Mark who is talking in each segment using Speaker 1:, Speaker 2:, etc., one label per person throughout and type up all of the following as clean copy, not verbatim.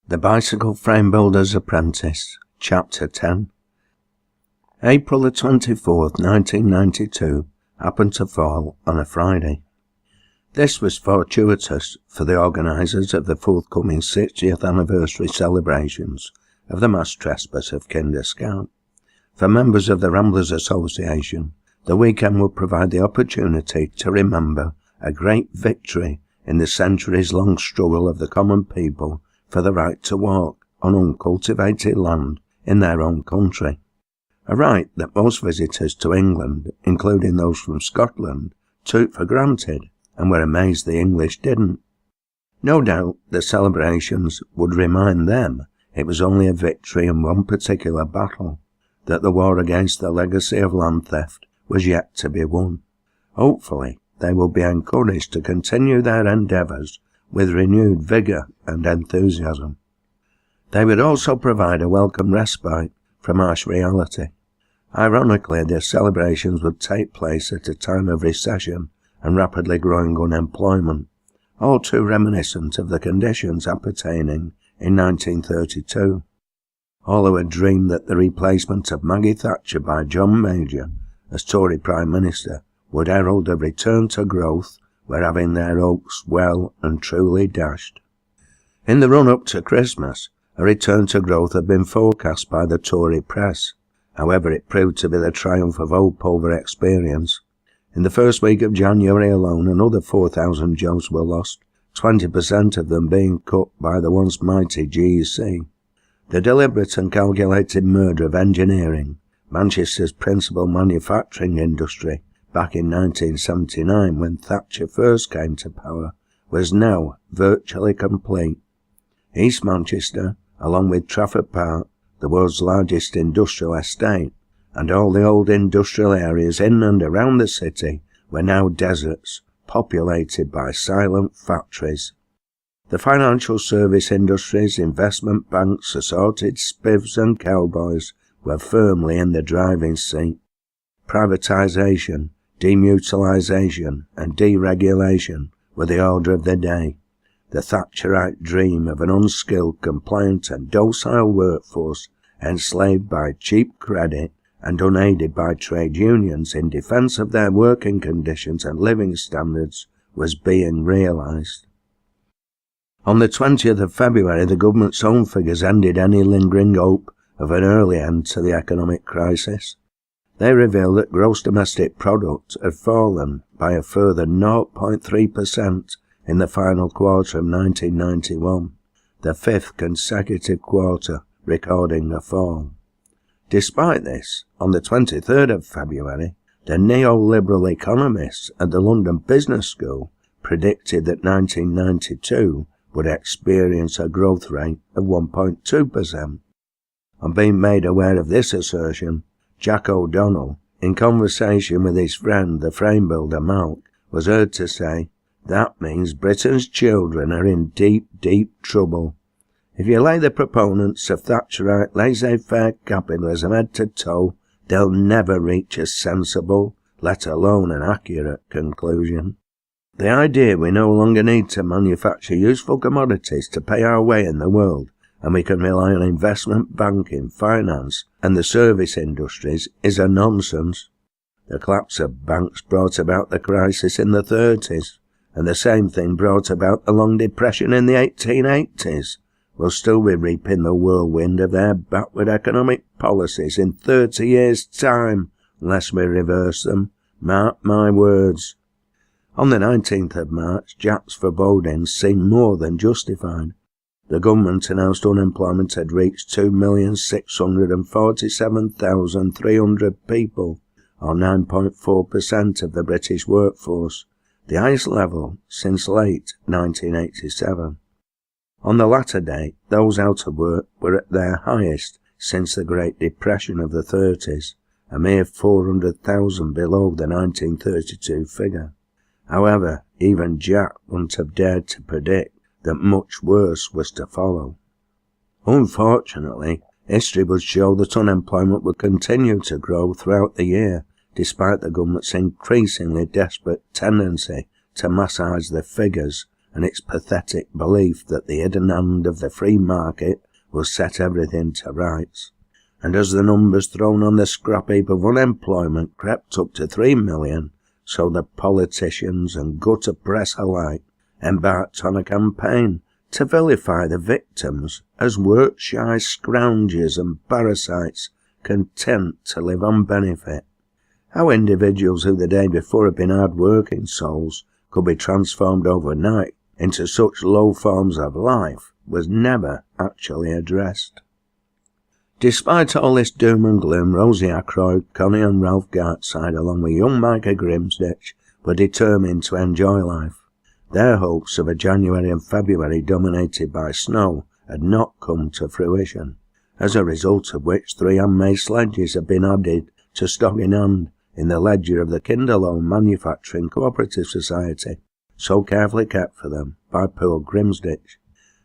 Speaker 1: The Bicycle Frame Builder's Apprentice, Chapter 10. April the 24th, 1992, happened to fall on a Friday. This was fortuitous for the organisers of the forthcoming 60th anniversary celebrations of the mass trespass of Kinder Scout. For members of the Ramblers Association, the weekend would provide the opportunity to remember a great victory in the centuries-long struggle of the common people for the right to walk on uncultivated land in their own country, a right that most visitors to England, including those from Scotland, took for granted and were amazed the English didn't. No doubt the celebrations would remind them it was only a victory in one particular battle, that the war against the legacy of land theft was yet to be won. Hopefully they will be encouraged to continue their endeavours with renewed vigour and enthusiasm. They would also provide a welcome respite from harsh reality. Ironically, the celebrations would take place at a time of recession and rapidly growing unemployment, all too reminiscent of the conditions appertaining in 1932. All who had dreamed that the replacement of Maggie Thatcher by John Major as Tory Prime Minister would herald a return to growth were having their hopes well and truly dashed. In the run-up to Christmas, a return to growth had been forecast by the Tory press. However, it proved to be the triumph of hope over experience. In the first week of January alone, another 4,000 jobs were lost, 20% of them being cut by the once mighty GEC. The deliberate and calculated murder of engineering, Manchester's principal manufacturing industry, back in 1979 when Thatcher first came to power, was now virtually complete. East Manchester, along with Trafford Park, the world's largest industrial estate, and all the old industrial areas in and around the city, were now deserts, populated by silent factories. The financial service industries, investment banks, assorted spivs and cowboys were firmly in the driving seat. Privatisation, demutualisation and deregulation were the order of the day. The Thatcherite dream of an unskilled, compliant and docile workforce enslaved by cheap credit and unaided by trade unions in defence of their working conditions and living standards was being realised. On the 20th of February, the government's own figures ended any lingering hope of an early end to the economic crisis. They revealed that gross domestic product had fallen by a further 0.3% in the final quarter of 1991, the fifth consecutive quarter recording a fall. Despite this, on the 23rd of February, the neoliberal economists at the London Business School predicted that 1992 would experience a growth rate of 1.2%. On being made aware of this assertion, Jack O'Donnell, in conversation with his friend the frame builder Malc, was heard to say, "That means Britain's children are in deep, deep trouble. If you lay the proponents of Thatcherite laissez-faire capitalism head to toe, they'll never reach a sensible, let alone an accurate conclusion. The idea we no longer need to manufacture useful commodities to pay our way in the world, and we can rely on investment banking, finance, and the service industries is a nonsense. The collapse of banks brought about the crisis in the 30s, and the same thing brought about the long depression in the 1880s. We'll still be reaping the whirlwind of their backward economic policies in 30 years' time, unless we reverse them. Mark my words." On the 19th of March, Jack's forebodings seemed more than justified. The government announced unemployment had reached 2,647,300 people, or 9.4% of the British workforce, the highest level since late 1987. On the latter date, those out of work were at their highest since the Great Depression of the 30s, a mere 400,000 below the 1932 figure. However, even Jack wouldn't have dared to predict that much worse was to follow. Unfortunately, history would show that unemployment would continue to grow throughout the year, despite the government's increasingly desperate tendency to massage the figures and its pathetic belief that the hidden hand of the free market will set everything to rights. And as the numbers thrown on the scrap heap of unemployment crept up to 3 million, so the politicians and gutter press alike embarked on a campaign to vilify the victims as work-shy scroungers and parasites content to live on benefit. How individuals who the day before had been hard-working souls could be transformed overnight into such low forms of life was never actually addressed. Despite all this doom and gloom, Rosie Ackroyd, Connie and Ralph Gartside, along with young Micah Grimsditch, were determined to enjoy life. Their hopes of a January and February dominated by snow had not come to fruition, as a result of which 3 handmade sledges had been added to stock in hand in the ledger of the Kinderlow Manufacturing Cooperative Society, so carefully kept for them by poor Grimsditch.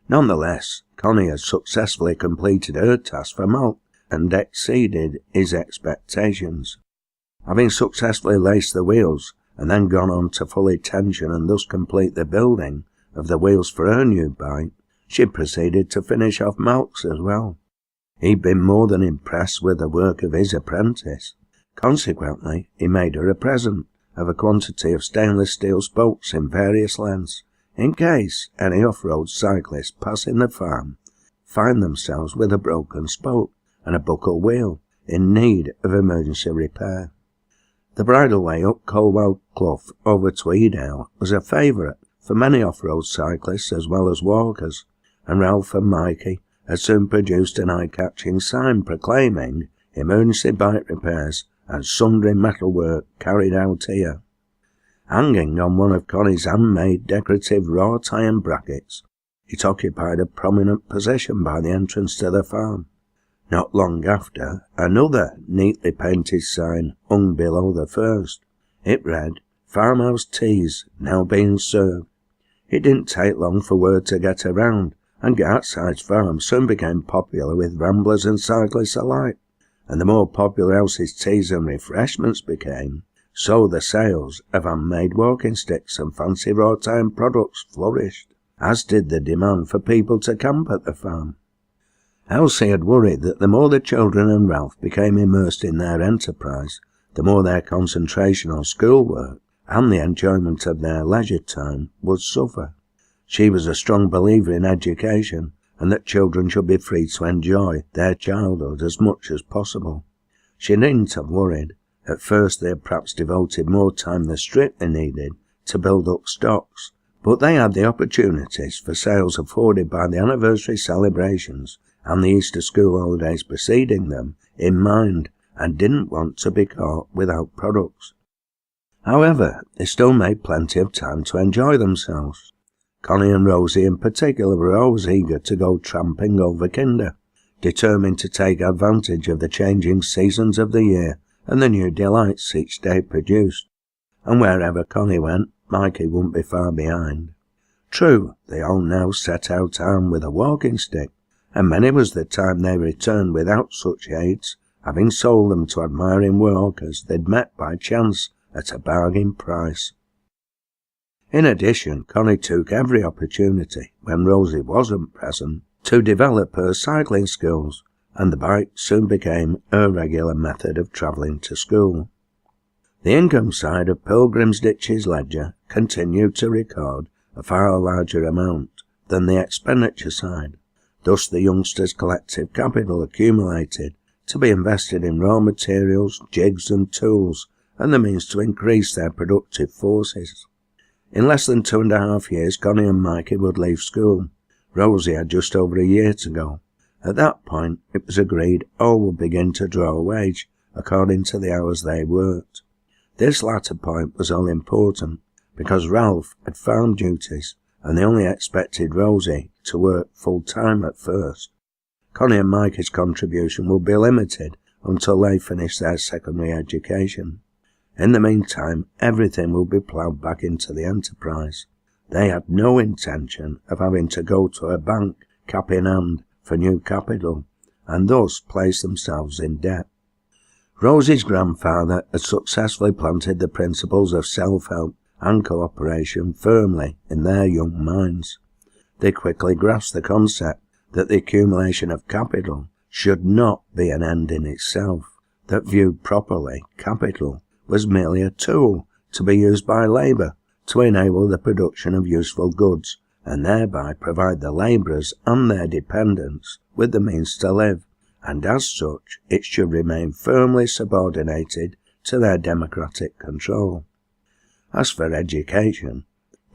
Speaker 1: Nonetheless, Connie had successfully completed her task for Malc and exceeded his expectations. Having successfully laced the wheels and then gone on to fully tension and thus complete the building of the wheels for her new bike, she proceeded to finish off Malc's as well. He'd been more than impressed with the work of his apprentice. Consequently, he made her a present of a quantity of stainless steel spokes in various lengths, in case any off-road cyclists passing the farm find themselves with a broken spoke and a buckled wheel in need of emergency repair. The bridleway up Colwell Clough over Tweedale was a favourite for many off-road cyclists as well as walkers, and Ralph and Mikey had soon produced an eye-catching sign proclaiming emergency bike repairs and sundry metalwork carried out here. Hanging on one of Connie's handmade decorative wrought iron brackets, it occupied a prominent position by the entrance to the farm. Not long after, another neatly painted sign hung below the first. It read, "Farmhouse teas now being served." It didn't take long for word to get around, and Gartside's farm soon became popular with ramblers and cyclists alike. And the more popular house's teas and refreshments became, so the sales of handmade walking sticks and fancy wrought iron products flourished, as did the demand for people to camp at the farm. Elsie had worried that the more the children and Ralph became immersed in their enterprise, the more their concentration on schoolwork and the enjoyment of their leisure time would suffer. She was a strong believer in education, and that children should be free to enjoy their childhood as much as possible. She needn't have worried. At first they had perhaps devoted more time than strictly needed to build up stocks, but they had the opportunities for sales afforded by the anniversary celebrations and the Easter school holidays preceding them in mind, and didn't want to be caught without products. However, they still made plenty of time to enjoy themselves. Connie and Rosie in particular were always eager to go tramping over Kinder, determined to take advantage of the changing seasons of the year and the new delights each day produced. And wherever Connie went, Mikey wouldn't be far behind. True, they all now set out armed with a walking stick, and many was the time they returned without such aids, having sold them to admiring walkers they'd met by chance at a bargain price. In addition, Connie took every opportunity, when Rosie wasn't present, to develop her cycling skills, and the bike soon became her regular method of travelling to school. The income side of Grimsditch's ledger continued to record a far larger amount than the expenditure side. Thus the youngsters' collective capital accumulated to be invested in raw materials, jigs and tools, and the means to increase their productive forces. In less than 2.5 years, Connie and Mikey would leave school. Rosie had just over a year to go. At that point, it was agreed all would begin to draw a wage according to the hours they worked. This latter point was all important, because Ralph had farm duties, and they only expected Rosie to work full-time at first. Connie and Mikey's contribution would be limited until they finished their secondary education. In the meantime, everything would be ploughed back into the enterprise. They had no intention of having to go to a bank, cap in hand, for new capital, and thus place themselves in debt. Rosie's grandfather had successfully planted the principles of self-help and cooperation firmly in their young minds. They quickly grasped the concept that the accumulation of capital should not be an end in itself, that viewed properly, capital was merely a tool to be used by labour to enable the production of useful goods, and thereby provide the labourers and their dependents with the means to live, and as such it should remain firmly subordinated to their democratic control. As for education,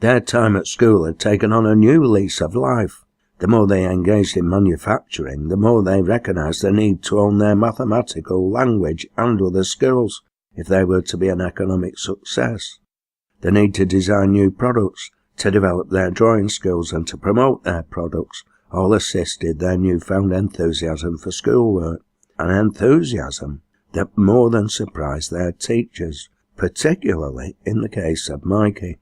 Speaker 1: their time at school had taken on a new lease of life. The more they engaged in manufacturing, the more they recognised the need to own their mathematical, language and other skills if they were to be an economic success. The need to design new products, to develop their drawing skills and to promote their products all assisted their newfound enthusiasm for schoolwork, an enthusiasm that more than surprised their teachers, particularly in the case of Mikey.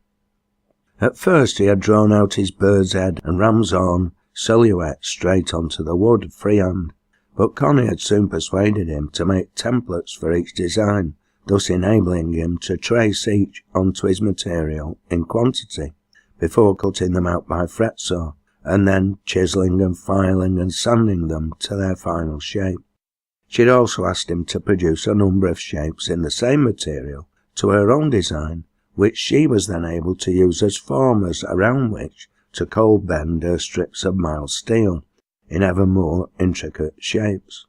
Speaker 1: At first he had drawn out his bird's head and ram's horn silhouette straight onto the wood freehand, but Connie had soon persuaded him to make templates for each design, thus enabling him to trace each onto his material in quantity, before cutting them out by fret saw, and then chiselling and filing and sanding them to their final shape. She had also asked him to produce a number of shapes in the same material to her own design, which she was then able to use as formers around which to cold bend her strips of mild steel in ever more intricate shapes.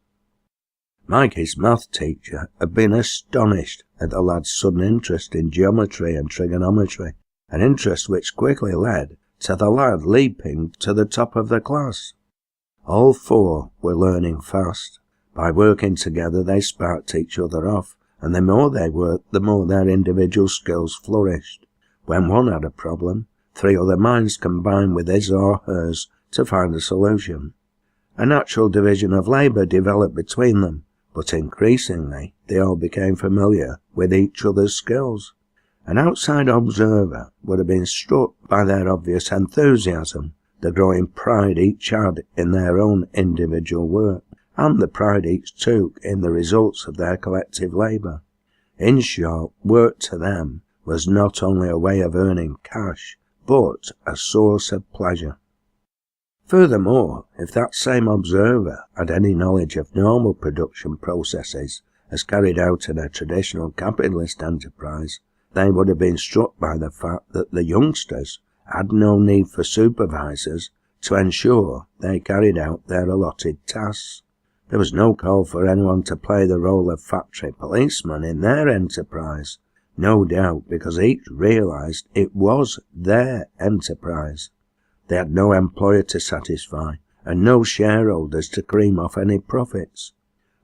Speaker 1: Mikey's math teacher had been astonished at the lad's sudden interest in geometry and trigonometry, an interest which quickly led to the lad leaping to the top of the class. All four were learning fast. By working together they sparked each other off, and the more they worked, the more their individual skills flourished. When one had a problem, 3 other minds combined with his or hers to find a solution. A natural division of labour developed between them, but increasingly they all became familiar with each other's skills. An outside observer would have been struck by their obvious enthusiasm, the growing pride each had in their own individual work, and the pride each took in the results of their collective labour. In short, work to them was not only a way of earning cash, but a source of pleasure. Furthermore, if that same observer had any knowledge of normal production processes as carried out in a traditional capitalist enterprise, they would have been struck by the fact that the youngsters had no need for supervisors to ensure they carried out their allotted tasks. There was no call for anyone to play the role of factory policeman in their enterprise, no doubt because each realised it was their enterprise. They had no employer to satisfy, and no shareholders to cream off any profits.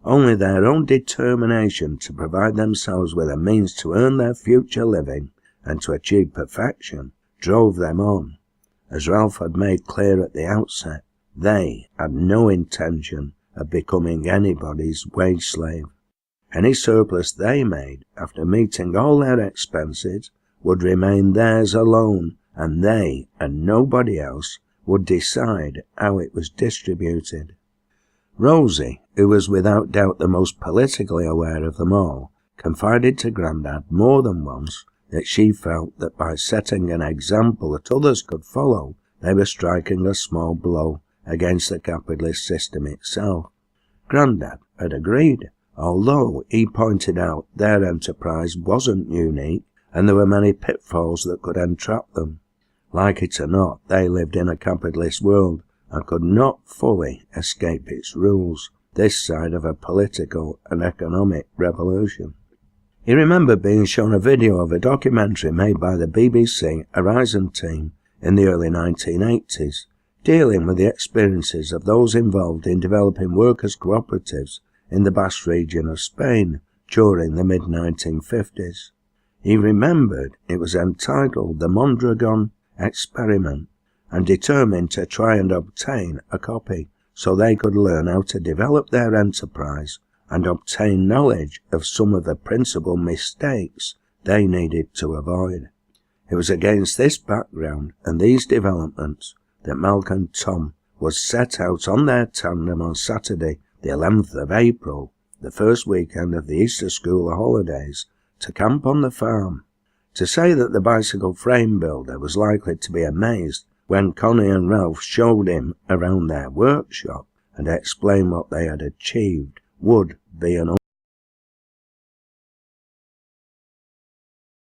Speaker 1: Only their own determination to provide themselves with a means to earn their future living and to achieve perfection drove them on. As Ralph had made clear at the outset, they had no intention of becoming anybody's wage slave. Any surplus they made after meeting all their expenses would remain theirs alone, and they and nobody else would decide how it was distributed. Rosie, who was without doubt the most politically aware of them all, confided to Grandad more than once that she felt that by setting an example that others could follow, they were striking a small blow against the capitalist system itself. Grandad had agreed, although he pointed out their enterprise wasn't unique and there were many pitfalls that could entrap them. Like it or not, they lived in a capitalist world and could not fully escape its rules, this side of a political and economic revolution. He remembered being shown a video of a documentary made by the BBC Horizon team in the early 1980s, dealing with the experiences of those involved in developing workers' cooperatives in the Basque region of Spain during the mid-1950s. He remembered it was entitled The Mondragon Experiment, and determined to try and obtain a copy so they could learn how to develop their enterprise and obtain knowledge of some of the principal mistakes they needed to avoid. It was against this background and these developments that Malc and Tom was set out on their tandem on Saturday, the 11th of April, the first weekend of the Easter school holidays, to camp on the farm. To say that the bicycle frame builder was likely to be amazed when Connie and Ralph showed him around their workshop and explained what they had achieved would be an